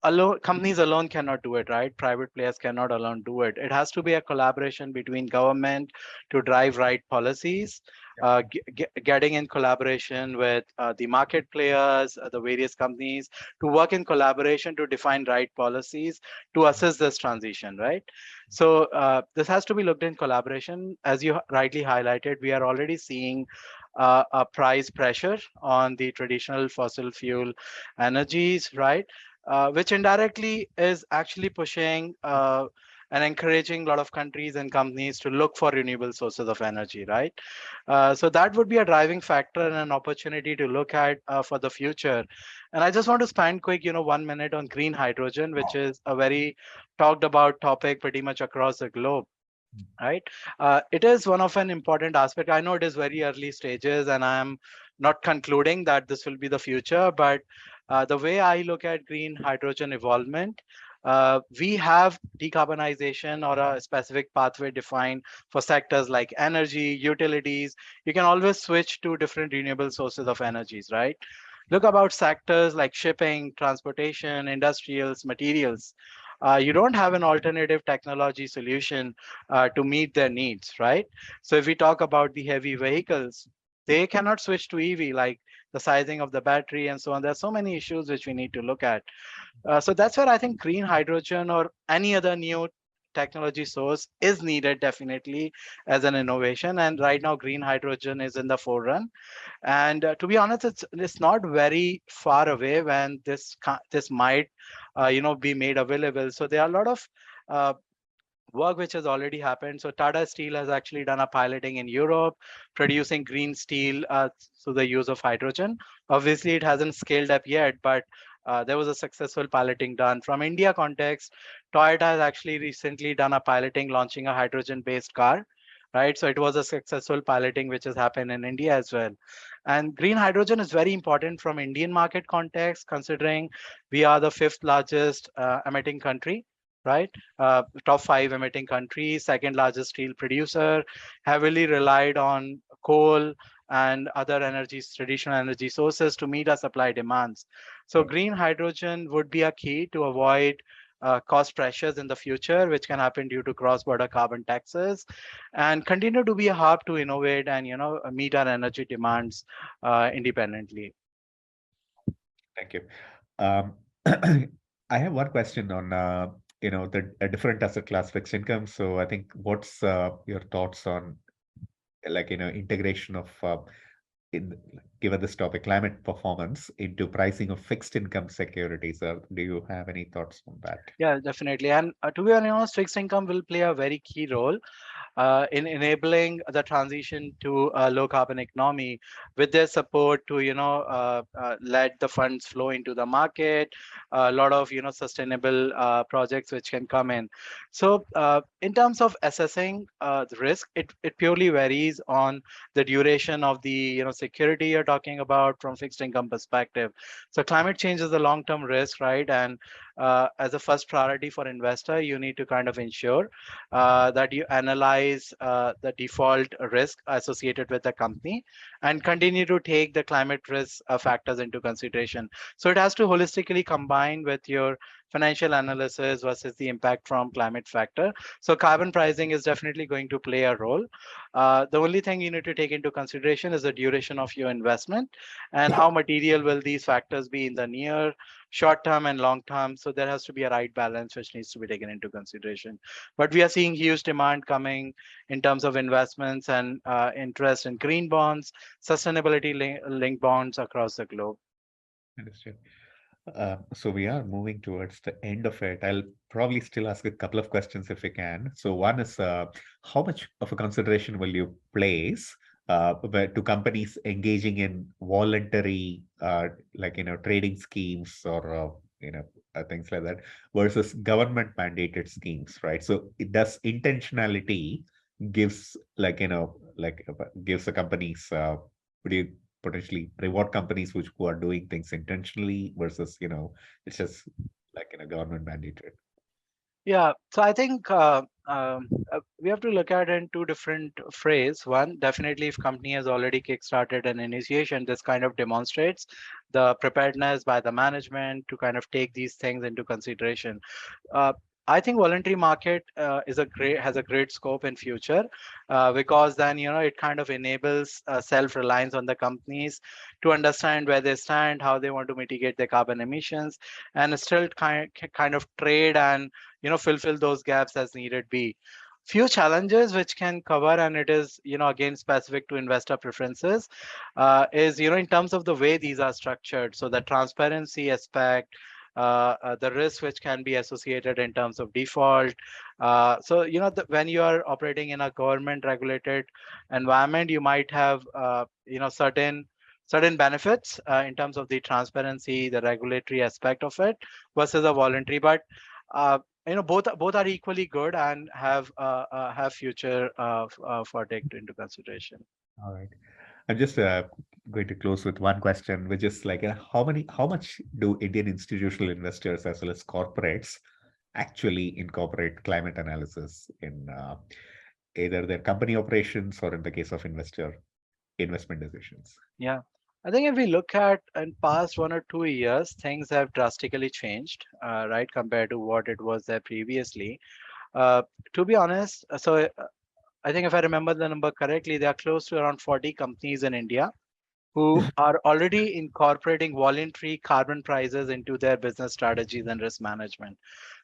alone companies alone cannot do it, right? Private players cannot alone do it. It has to be a collaboration between government to drive right policies, getting in collaboration with the market players, the various companies, to work in collaboration to define right policies to assist this transition, right? So this has to be looked in collaboration. As you rightly highlighted, we are already seeing a price pressure on the traditional fossil fuel energies, right? Which indirectly is actually pushing and encouraging a lot of countries and companies to look for renewable sources of energy, right? So that would be a driving factor and an opportunity to look at for the future. And I just want to spend quick, 1 minute on green hydrogen, which is a very talked about topic pretty much across the globe. right? It is one of an important aspect. I know it is very early stages, and I am not concluding that this will be the future, but the way I look at green hydrogen involvement, we have decarbonization or a specific pathway defined for sectors like energy, utilities. You can always switch to different renewable sources of energies, right? Look about sectors like shipping, transportation, industrials, materials. You don't have an alternative technology solution to meet their needs, right? So if we talk about the heavy vehicles, they cannot switch to EV, like the sizing of the battery and so on. There are so many issues which we need to look at. So that's where I think green hydrogen or any other new technology source is needed definitely as an innovation. And right now, green hydrogen is in the forefront. And to be honest, it's not very far away when this might be made available. So there are a lot of uh, work which has already happened. So Tata Steel has actually done a piloting in Europe, producing green steel through the use of hydrogen. Obviously, it hasn't scaled up yet, but there was a successful piloting done. From India context, Toyota has actually recently done a piloting, launching a hydrogen-based car. Right, so it was a successful piloting which has happened in India as well. And green hydrogen is very important from Indian market context, considering we are the fifth largest emitting country, right? Top five emitting country, second largest steel producer, heavily relied on coal and other energies, traditional energy sources to meet our supply demands. So green hydrogen would be a key to avoid cost pressures in the future, which can happen due to cross-border carbon taxes, and continue to be a hub to innovate and meet our energy demands independently. Thank you. Um, I have one question on the a different asset class, fixed income. So I think what's your thoughts on like integration of in given this topic, climate performance into pricing of fixed income securities? Do you have any thoughts on that? Yeah, definitely. And to be honest, fixed income will play a very key role in enabling the transition to a low carbon economy with their support to let the funds flow into the market, a lot of sustainable projects which can come in. So in terms of assessing the risk, it purely varies on the duration of the security you're talking about from fixed income perspective. So climate change is a long term risk, right? And as a first priority for investor, you need to kind of ensure that you analyze the default risk associated with the company and continue to take the climate risk factors into consideration. So it has to holistically combine with your financial analysis versus the impact from climate factor. So carbon pricing is definitely going to play a role. The only thing you need to take into consideration is the duration of your investment and how material will these factors be in the near, short term, and long term. So there has to be a right balance which needs to be taken into consideration. But we are seeing huge demand coming in terms of investments and interest in green bonds, sustainability linked bonds across the globe. Understood. So we are moving towards the end of it. I'll probably still ask a couple of questions if we can. So one is, how much of a consideration will you place to companies engaging in voluntary, like trading schemes or things like that, versus government mandated schemes, right? So it does intentionality gives gives the companies. Would you potentially reward companies who are doing things intentionally versus it's just like government mandated? Yeah, so I think we have to look at it in two different phrases. One, definitely, if company has already kickstarted an initiation, this kind of demonstrates the preparedness by the management to kind of take these things into consideration. Uh, I think voluntary market has a great scope in future because then it kind of enables self-reliance on the companies to understand where they stand, how they want to mitigate their carbon emissions, and still kind of trade and fulfill those gaps as needed be. Few challenges which can cover, and it is again specific to investor preferences, is in terms of the way these are structured. So the transparency aspect, the risk which can be associated in terms of default. So when you are operating in a government regulated environment, you might have certain benefits in terms of the transparency, the regulatory aspect of it versus a voluntary. But both are equally good and have future for take into consideration. All right. I'm just going to close with one question, which is like, how much do Indian institutional investors as well as corporates actually incorporate climate analysis in either their company operations or in the case of investment decisions? Yeah. I think if we look at in past 1 or 2 years, things have drastically changed, right, compared to what it was there previously. Uh, to be honest, I think if I remember the number correctly, there are close to around 40 companies in India who are already incorporating voluntary carbon prices into their business strategies and risk management.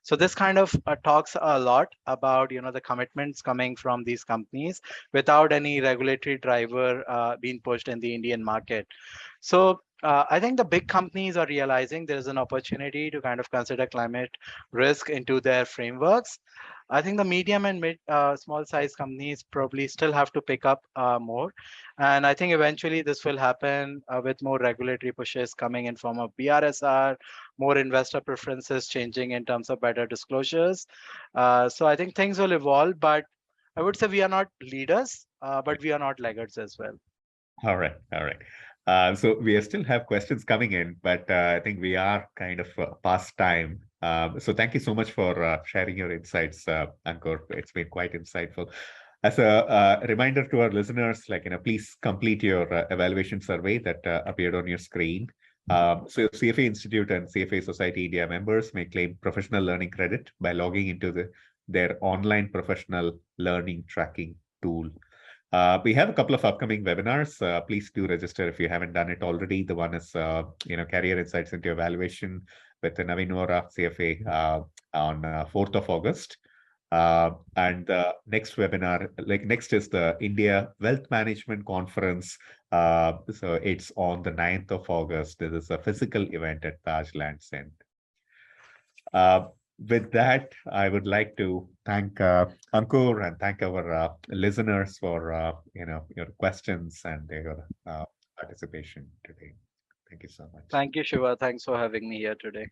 So this kind of talks a lot about the commitments coming from these companies without any regulatory driver being pushed in the Indian market. So I think the big companies are realizing there is an opportunity to kind of consider climate risk into their frameworks. I think the medium and small size companies probably still have to pick up more. And I think eventually this will happen with more regulatory pushes coming in form of BRSR, more investor preferences changing in terms of better disclosures. So I think things will evolve, but I would say we are not leaders, but we are not laggards as well. All right, all right. So we still have questions coming in, but I think we are kind of past time. So thank you so much for sharing your insights, Ankur. It's been quite insightful. As a reminder to our listeners, like, please complete your evaluation survey that appeared on your screen. So CFA Institute and CFA Society India members may claim professional learning credit by logging into their online professional learning tracking tool. We have a couple of upcoming webinars. Please do register if you haven't done it already. The one is, Career Insights into Evaluation with Naveen Vora, CFA, on 4th of August. And the next webinar, next is the India Wealth Management Conference. So it's on the 9th of August. This is a physical event at Taj Lands End. With that, I would like to thank Ankur and thank our listeners for your questions and your participation today. Thank you so much. Thank you, Shiva. Thanks for having me here today.